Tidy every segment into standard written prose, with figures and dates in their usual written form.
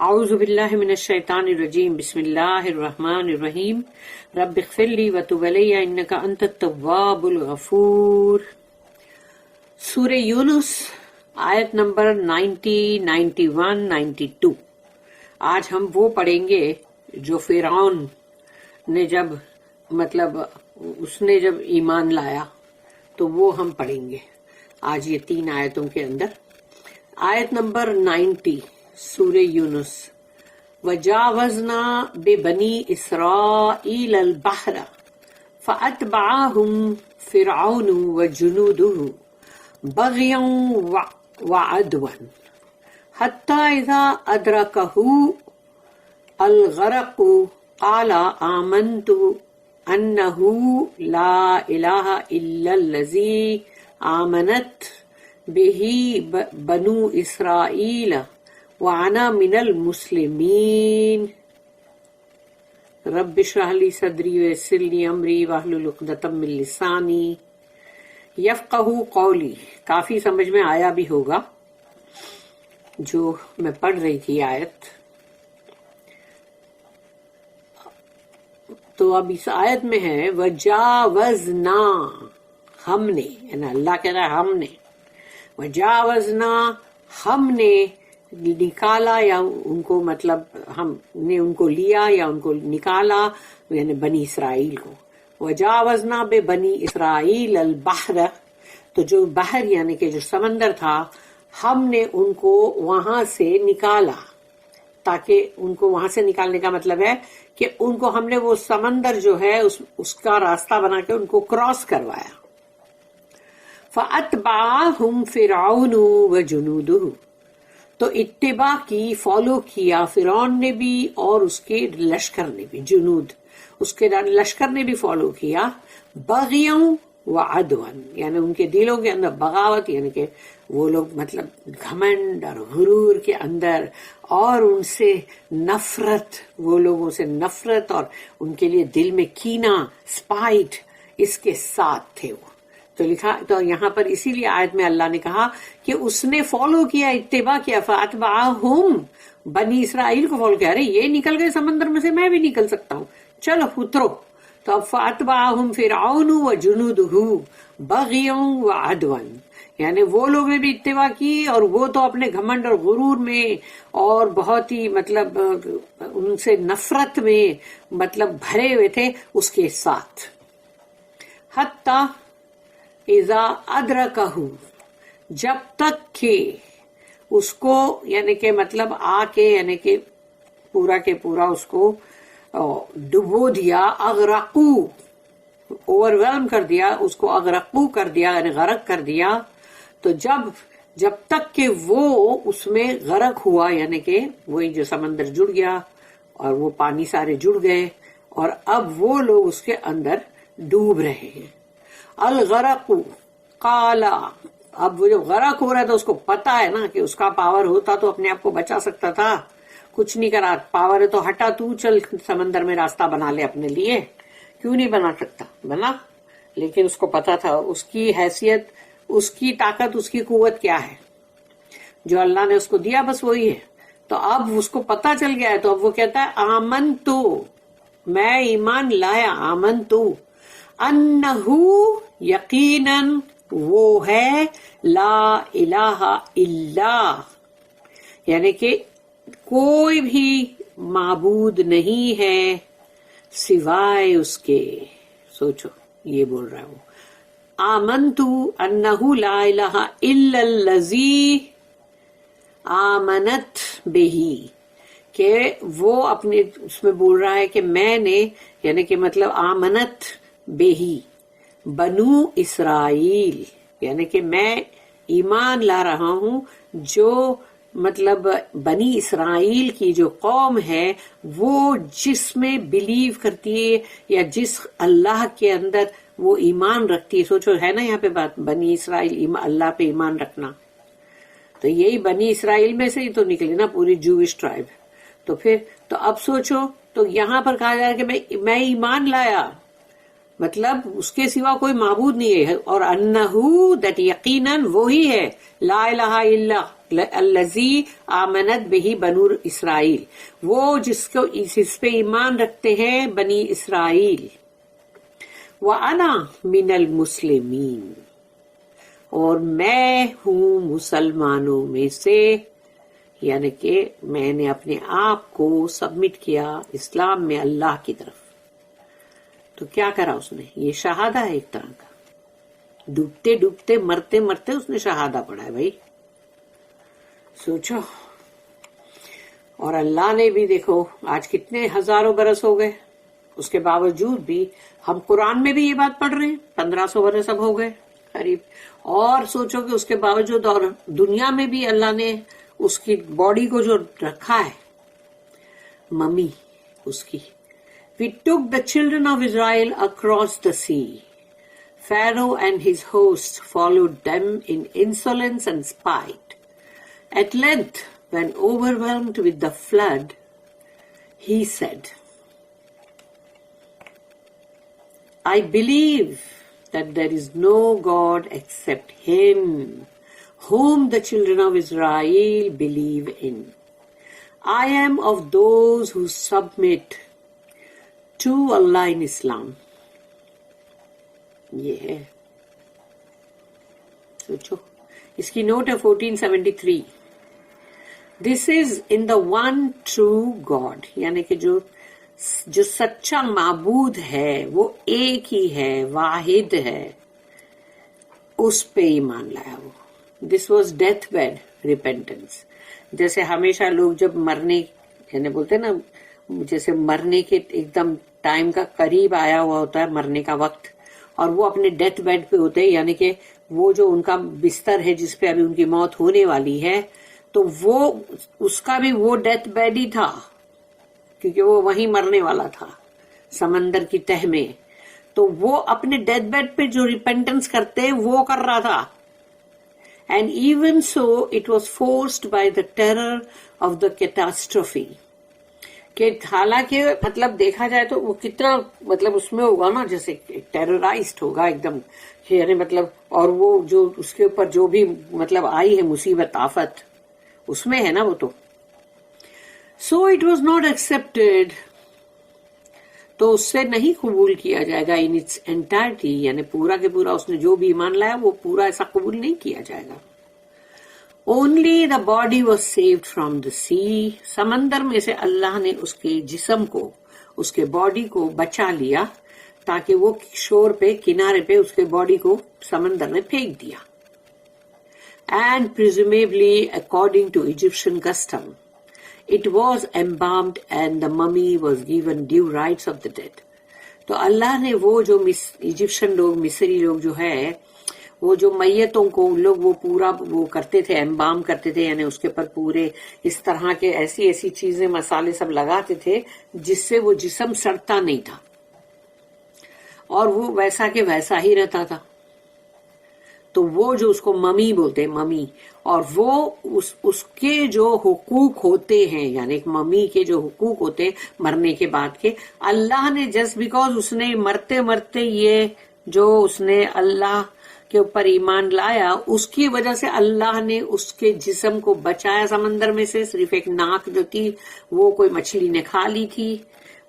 اعوذ باللہ من الشیطان الرجیم بسم اللہ الرحمن الرحیم رب اغفر لی وتب علی انک انت التواب الغفور۔ سورہ یونس آیت نمبر 90، 91، 92۔ آج ہم وہ پڑھیں گے جو فرعون نے جب اس نے جب ایمان لایا تو وہ ہم پڑھیں گے آج یہ 3 آیتوں کے اندر۔ آیت نمبر 90 سورہ یونس۔ وجاوزنا ببنی اسرائیل البحر فاتبعهم فرعون وجنوده بغیا وعدوا حتی اذا ادرکه الغرق قال آمنت انه لا الہ الا الذی آمنت به بنو اسرائیل وانا من المسلمین۔ رب اشرح لی صدری ویسر لی امری واحلل عقدۃ من لسانی یفقہوا قولی۔ کافی سمجھ میں آیا بھی ہوگا جو میں پڑھ رہی تھی آیت۔ تو اب اس آیت میں ہے وجاوزنا، ہم نے، یعنی اللہ کہہ رہا ہے ہم نے، وجاوزنا ہم نے نکالا، یا ان کو ہم نے ان کو لیا یا ان کو نکالا، یعنی بنی اسرائیل کو۔ وجاوزنا بے بنی اسرائیل البحر، تو جو بحر یعنی کہ جو سمندر تھا، ہم نے ان کو وہاں سے نکالا، تاکہ ان کو وہاں سے نکالنے کا مطلب ہے کہ ان کو ہم نے وہ سمندر جو ہے اس کا راستہ بنا کے ان کو کراس کروایا۔ فَأَتْبَعَهُمْ فِرْعَوْنُ وَجُنُودُهُ، تو اتباع کی، فالو کیا فرعون نے بھی اور اس کے لشکر نے بھی، جنود اس کے لشکر نے بھی فالو کیا، بغیاً وعدواً، یعنی ان کے دلوں کے اندر بغاوت، یعنی کہ وہ لوگ گھمنڈ اور غرور کے اندر، اور ان سے نفرت، وہ لوگوں سے نفرت اور ان کے لیے دل میں کینہ، سپائٹ، اس کے ساتھ تھے وہ۔ تو لکھا، تو یہاں پر اسی لیے آیت میں اللہ نے کہا کہ اس نے فالو کیا، اتباع کیا، فاتبعہم، بنی اسرائیل کو فالو کیا، ارے یہ نکل گئے سمندر میں سے، میں بھی نکل سکتا ہوں، چلو اترو۔ تو اب فاتبعہم فرعون وجنودہ بغیا وعدوا، یعنی وہ لوگ نے بھی اتباع کی، اور وہ تو اپنے گھمنڈ اور غرور میں اور بہت ہی ان سے نفرت میں بھرے ہوئے تھے اس کے ساتھ۔ حتی اذا ادرکہ، جب تک کہ اس کو، یعنی کہ آ کے، یعنی کہ پورا کے پورا اس کو ڈبو دیا، اغرقو، اوور ویلم کر دیا اس کو، اغرقو کر دیا یعنی غرق کر دیا۔ تو جب تک کہ وہ اس میں غرق ہوا، یعنی کہ وہی جو سمندر جڑ گیا اور وہ پانی سارے جڑ گئے، اور اب وہ لوگ اس کے اندر ڈوب رہے ہیں۔ الغرق قالا، اب وہ جو غرق ہو رہا ہے تو اس کو پتا ہے نا کہ اس کا پاور ہوتا تو اپنے آپ کو بچا سکتا تھا، کچھ نہیں کرا، پاور ہے تو ہٹا، تو چل سمندر میں راستہ بنا لے اپنے لیے، کیوں نہیں بنا سکتا، بنا۔ لیکن اس کو پتا تھا اس کی حیثیت، اس کی طاقت، اس کی قوت کیا ہے، جو اللہ نے اس کو دیا بس وہی ہے۔ تو اب اس کو پتا چل گیا ہے، تو اب وہ کہتا ہے آمنتو، میں ایمان لایا، آمنتو انہو، یقیناً وہ ہے، لا الہ الا، یعنی کہ کوئی بھی معبود نہیں ہے سوائے اس کے۔ سوچو، یہ بول رہا ہے وہ، آمنتو انہو لا الہ الا الذی آمنت بہی، کہ وہ اپنے اس میں بول رہا ہے کہ میں نے، یعنی کہ آمنت بہی بنو اسرائیل، یعنی کہ میں ایمان لا رہا ہوں جو بنی اسرائیل کی جو قوم ہے، وہ جس میں بلیو کرتی ہے یا جس اللہ کے اندر وہ ایمان رکھتی ہے۔ سوچو، ہے نا یہاں پہ بات، بنی اسرائیل، اللہ پہ ایمان رکھنا، تو یہی بنی اسرائیل میں سے ہی تو نکلے نا پوری جوش ٹرائب۔ تو پھر تو اب سوچو، تو یہاں پر کہا جا رہا ہے کہ میں ایمان لایا، مطلب اس کے سوا کوئی معبود نہیں ہے، اور انہو دیٹ یقیناً وہی ہے، لا الہ الا الذی آمنت بہ بنو اسرائیل، وہ جس پہ ایمان رکھتے ہیں بنی اسرائیل، وَأَنَا مِنَ الْمُسْلِمِينَ، اور میں ہوں مسلمانوں میں سے، یعنی کہ میں نے اپنے آپ کو سبمٹ کیا اسلام میں اللہ کی طرف۔ تو کیا کرا اس نے؟ یہ شہادہ ہے ایک طرح کا، ڈوبتے ڈوبتے مرتے مرتے اس نے شہادہ پڑھا ہے بھائی، سوچو۔ اور اللہ نے بھی دیکھو آج کتنے ہزاروں برس ہو گئے، اس کے باوجود بھی ہم قرآن میں بھی یہ بات پڑھ رہے ہیں، 1500 برس اب ہو گئے قریب، اور سوچو کہ اس کے باوجود اور دنیا میں بھی اللہ نے اس کی باڈی کو جو رکھا ہے، ممی اس کی۔ We took the children of Israel across the sea. Pharaoh and his hosts followed them in insolence and spite. At length, when overwhelmed with the flood, he said, I believe that there is no God except Him, whom the children of Israel believe in. I am of those who submit to Allah in Islam. یہ ہے، سوچو، اس کی note ہے 1473۔ This is in the one true God، یعنی کہ جو سچا معبود ہے وہ ایک ہی ہے، واحد ہے، اس پہ ایمان لایا وہ۔ This was death bed repentance۔ جیسے ہمیشہ لوگ جب مرنے، یعنی بولتے ہیں نا، جیسے مرنے کے ایک دم ٹائم کا قریب آیا ہوا ہوتا ہے، مرنے کا وقت، اور وہ اپنے ڈیتھ بیڈ پہ ہوتے ہیں، یعنی کہ وہ جو ان کا بستر ہے جس پہ ابھی ان کی موت ہونے والی ہے، تو وہ اس کا بھی وہ ڈیتھ بیڈ ہی تھا، کیونکہ وہ وہیں مرنے والا تھا سمندر کی تہ میں۔ تو وہ اپنے ڈیتھ بیڈ پہ جو ریپینٹنس کرتے وہ کر رہا تھا۔ And even so it was forced by the terror of the کیٹاسٹروفی، کہ حالانکہ مطلب دیکھا جائے تو وہ کتنا مطلب اس میں ہوگا نا، جیسے ٹیررائزڈ ہوگا ایک دم، یعنی مطلب، اور وہ جو اس کے اوپر جو بھی مطلب آئی ہے مصیبت آفت، اس میں ہے نا وہ تو۔ So it was not accepted, تو اس سے نہیں قبول کیا جائے گا ان اٹس انٹائرٹی، یعنی پورا کے پورا اس نے جو بھی ایمان لایا وہ پورا ایسا قبول نہیں کیا جائے گا۔ Only the body was saved from the sea. سمندر میں سے اللہ نے اس کے جسم کو، اس کے باڈی کو بچا لیا، تاکہ وہ شور پہ، کنارے پہ اس کے باڈی کو سمندر میں پھینک دیا۔ And presumably according to Egyptian custom, it was embalmed and the mummy was given due rights of the dead. تو اللہ نے وہ جو ایجپشن لوگ، مصری لوگ جو ہے، وہ جو میتوں کو ان لوگ وہ پورا وہ کرتے تھے، امبام کرتے تھے، یعنی اس کے پر پورے اس طرح کے ایسی ایسی چیزیں مسالے سب لگاتے تھے جس سے وہ جسم سڑتا نہیں تھا، اور وہ ویسا کہ ویسا ہی رہتا تھا۔ تو وہ جو اس کو ممی بولتے ہیں، ممی، اور وہ اس کے جو حقوق ہوتے ہیں، یعنی ایک ممی کے جو حقوق ہوتے ہیں مرنے کے بعد کے، اللہ نے جسٹ بیکاز اس نے مرتے مرتے یہ جو اس نے اللہ کے اوپر ایمان لایا، اس کی وجہ سے اللہ نے اس کے جسم کو بچایا سمندر میں سے۔ صرف ایک ناک جو تھی وہ کوئی مچھلی نے کھا لی تھی،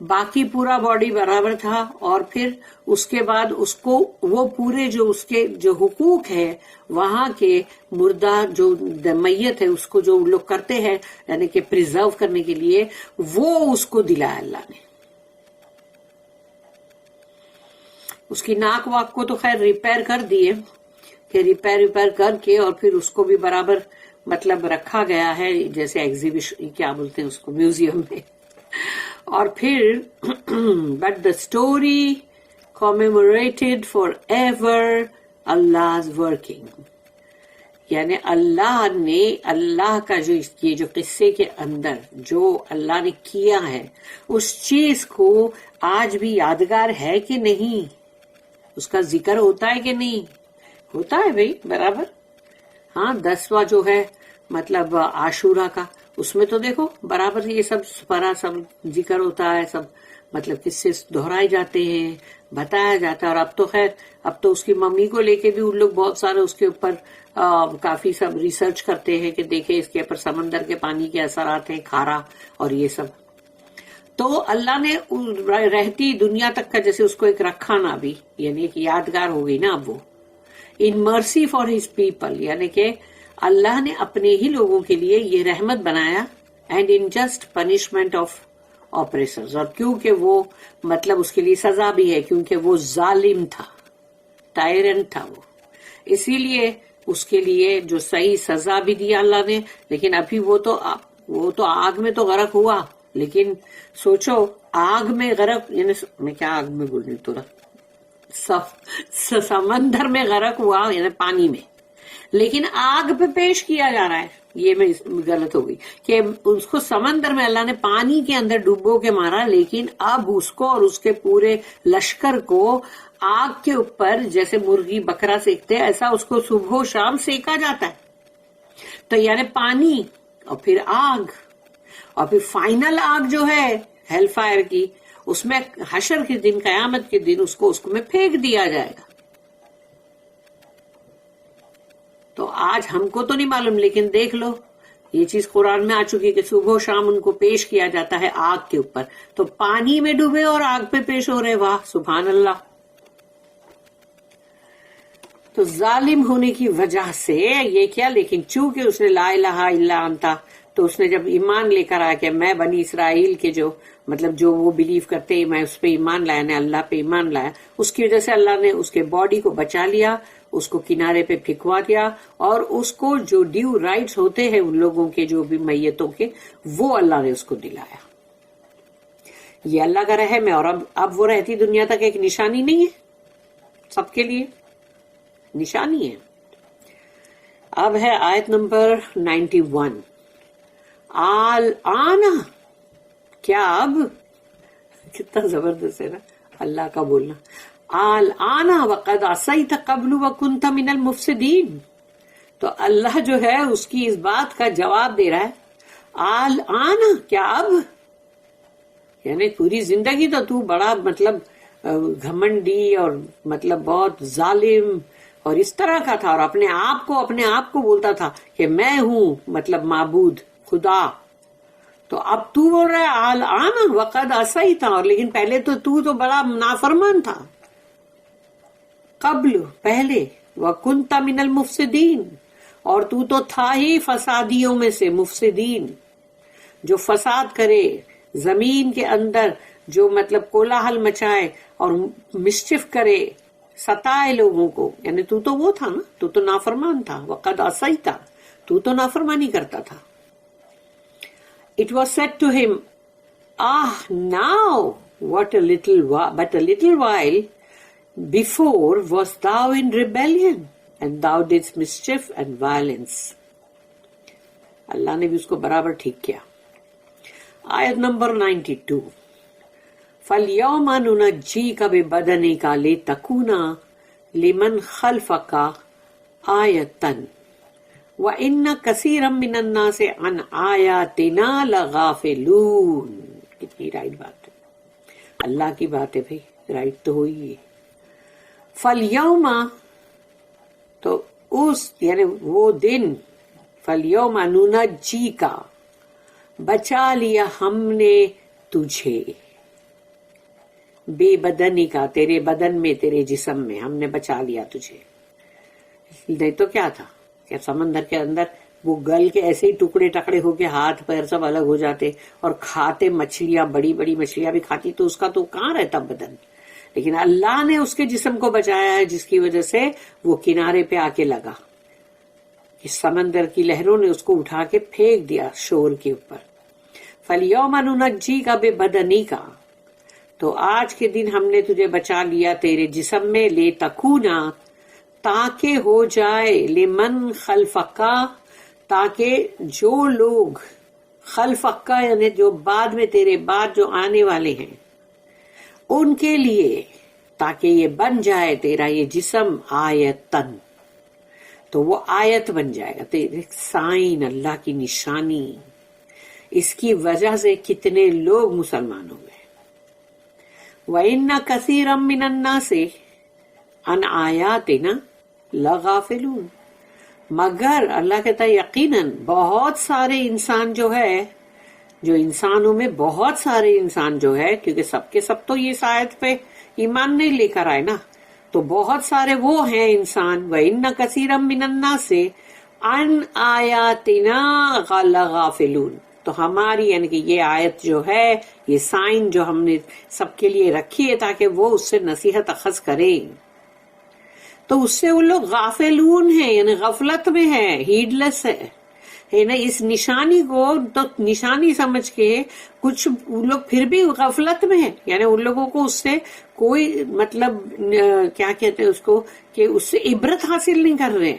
باقی پورا باڈی برابر تھا، اور پھر اس کے بعد اس کو وہ پورے جو اس کے جو حقوق ہے وہاں کے مردہ جو میت ہے اس کو جو لوگ کرتے ہیں، یعنی کہ پریزرو کرنے کے لیے، وہ اس کو دلایا اللہ نے۔ اس کی ناک واک کو تو خیر ریپیئر کر دیے، کہ ریپیئر کر کے اور پھر اس کو بھی برابر مطلب رکھا گیا ہے، جیسے ایگزیبیشن کیا بولتے ہیں اس کو، میوزیم میں۔ اور پھر but the story commemorated forever Allah's working، یعنی اللہ نے، اللہ کا جو یہ جو قصے کے اندر جو اللہ نے کیا ہے اس چیز کو آج بھی یادگار ہے کہ نہیں، اس کا ذکر ہوتا ہے کہ نہیں؟ ہوتا ہے بھائی برابر۔ ہاں 10واں جو ہے مطلب عاشورہ کا، اس میں تو دیکھو برابر یہ سب پرا سب ذکر ہوتا ہے، سب مطلب قصے دہرائے جاتے ہیں، بتایا جاتا ہے. اور اب تو خیر اب تو اس کی ممی کو لے کے بھی ان لوگ بہت سارے اس کے اوپر کافی سب ریسرچ کرتے ہیں کہ دیکھیں اس کے اوپر سمندر کے پانی کے اثرات ہیں، کھارا اور یہ سب. تو اللہ نے رہتی دنیا تک کا جیسے اس کو ایک رکھا نا بھی، یعنی ایک یادگار ہو گئی نا اب وہ. ان مرسی فار ہز پیپل، یعنی کہ اللہ نے اپنے ہی لوگوں کے لیے یہ رحمت بنایا. And unjust punishment of oppressors, اور کیونکہ وہ مطلب اس کے لیے سزا بھی ہے کیونکہ وہ ظالم تھا، ٹائرنٹ تھا وہ، اسی لیے اس کے لیے جو صحیح سزا بھی دیا اللہ نے. لیکن ابھی وہ تو آگ میں تو غرق ہوا، لیکن سوچو آگ میں غرق، یعنی میں کیا آگ میں بول رہی ہوں، تھوڑا سمندر میں غرق ہوا یعنی پانی میں، لیکن آگ پہ پیش کیا جا رہا ہے. یہ میں غلط ہو گئی کہ اس کو سمندر میں اللہ نے پانی کے اندر ڈبو کے مارا، لیکن اب اس کو اور اس کے پورے لشکر کو آگ کے اوپر جیسے مرغی بکرا سیکتے ایسا اس کو صبح و شام سیکا جاتا ہے. تو یعنی پانی اور پھر آگ، اور پھر فائنل آگ جو ہے ہیل فائر کی، اس میں حشر کے دن، قیامت کے دن اس کو میں پھینک دیا جائے گا. تو آج ہم کو تو نہیں معلوم، لیکن دیکھ لو یہ چیز قرآن میں آ چکی کہ صبح و شام ان کو پیش کیا جاتا ہے آگ کے اوپر. تو پانی میں ڈوبے اور آگ پہ پیش ہو رہے، واہ سبحان اللہ. تو ظالم ہونے کی وجہ سے یہ کیا، لیکن چونکہ اس نے لا الہ الا انتا، تو اس نے جب ایمان لے کر آیا کہ میں بنی اسرائیل کے جو مطلب جو وہ بلیو کرتے ہیں میں اس پہ ایمان لایا، نے اللہ پہ ایمان لایا، اس کی وجہ سے اللہ نے اس کے باڈی کو بچا لیا، اس کو کنارے پہ پھینکوا دیا، اور اس کو جو ڈیو رائٹس ہوتے ہیں ان لوگوں کے جو بھی میتوں کے، وہ اللہ نے اس کو دلایا. یہ اللہ کا رحم ہے. اور اب وہ رہتی دنیا تک ایک نشانی نہیں ہے، سب کے لیے نشانی ہے. اب ہے آیت نمبر 91. آنا، کیا اب، کتنا زبردست ہے نا اللہ کا بولنا. آنا وقد عصیت قبل وکنت من المفسدین. تو اللہ جو ہے اس کی اس بات کا جواب دے رہا ہے، آنا، کیا اب، یعنی پوری زندگی تو بڑا مطلب گھمنڈی اور مطلب بہت ظالم اور اس طرح کا تھا، اور اپنے آپ کو بولتا تھا کہ میں ہوں مطلب معبود خدا. تو اب تو بول رہا ہے آنا وقد عصیت، اور لیکن پہلے تو بڑا نافرمان تھا. قبل، پہلے، وکنت من المفسدین، اور تو تھا ہی فسادیوں میں سے، مفسدین جو فساد کرے زمین کے اندر، جو مطلب کولاہل مچائے اور مسچف کرے، ستائے لوگوں کو، یعنی تو وہ تھا نا، تو نافرمان تھا. وقد عصیت، تو نافرمانی کرتا تھا. It was said to him, now but a little while before was thou in rebellion, and thou didst mischief and violence. اللہ نے بھی اس کو برابر ٹھیک کیا. آیت نمبر 92. فَالْيَوْمَ نُنَجِّيكَ بِبَدَنِكَ لِتَكُونَ لِمَنْ خَلْفَكَ آیَةً وَإِنَّ كَثِيرًا مِّنَ النَّاسِ عَنْ آیَاتِنَا لَغَافِلُونَ. کتنی رائٹ بات ہے، اللہ کی بات ہے بھائی، رائٹ تو ہوئی ہے. فَالْيَوْمَ، تو اس یعنی وہ دن، فَالْيَوْمَ نُنَجِّيكَ، بچا لیا ہم نے تجھے، بے بدنی کا، تیرے بدن میں، تیرے جسم میں ہم نے بچا لیا تجھے. نہیں تو کیا تھا کہ سمندر کے اندر وہ گل کے ایسے ہی ٹکڑے ٹکڑے ہو کے ہاتھ پیر سب الگ ہو جاتے، اور کھاتے مچھلیاں، بڑی بڑی مچھلیاں بھی کھاتی، تو اس کا تو کہاں رہتا بدن. لیکن اللہ نے اس کے جسم کو بچایا ہے، جس کی وجہ سے وہ کنارے پہ آ کے لگا. اس سمندر کی لہروں نے اس کو اٹھا کے پھینک دیا شور کے اوپر. فَالْيَوْمَ نُنَجِّيكَ بِبَدَنِكَ، تو آج کے دن ہم نے تجھے بچا لیا تیرے جسم میں، لِتَكُونَ، تاکہ ہو جائے، لمن خلفکا، تاکہ جو لوگ، خلفکا یعنی جو بعد میں تیرے بعد جو آنے والے ہیں ان کے لیے، تاکہ یہ بن جائے تیرا یہ جسم آیتن، تو وہ آیت بن جائے گا، تیرے سائن، اللہ کی نشانی. اس کی وجہ سے کتنے لوگ مسلمان ہو گئے. وَإِنَّ كَثِيرًا مِّنَ النَّاسِ عَنْ آيَاتِنَا لَغَافِلُونَ. مگر اللہ کہتا ہے یقیناً بہت سارے انسان جو ہے، جو انسانوں میں بہت سارے انسان جو ہے، کیونکہ سب کے سب تو یہ آیت پہ ایمان نہیں لے کر آئے نا، تو بہت سارے وہ ہیں انسان. وَإِنَّ كَثِيرًا مِّنَ النَّاسِ عَنْ آيَاتِنَا لَغَافِلُونَ. تو ہماری یعنی کہ یہ آیت جو ہے، یہ سائن جو ہم نے سب کے لیے رکھی ہے تاکہ وہ اس سے نصیحت اخذ کریں، تو اس سے وہ لوگ غافلون ہیں، یعنی غفلت میں ہے، ہیڈ لیس ہے نا. اس نشانی کو تو نشانی سمجھ کے کچھ لوگ پھر بھی غفلت میں ہیں، یعنی ان لوگوں کو اس سے کوئی مطلب کیا کہتے ہیں اس کو، کہ اس سے عبرت حاصل نہیں کر رہے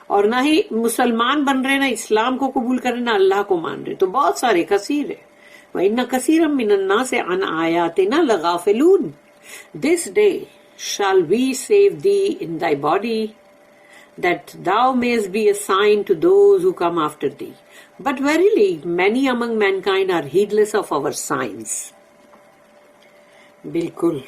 اور نہ ہی مسلمان بن رہے، نہ اسلام کو قبول کر رہے، نہ اللہ کو مان رہے. تو بہت سارے کثیر ہے. وَإِنَّ كَثِيرًا مِّنَ النَّاسِ عَنْ آيَاتِنَا لَغَافِلُونَ. This day shall we save thee in thy body, that thou mayest be a sign to those who come after thee. But verily, many among mankind are heedless of our signs. بالکل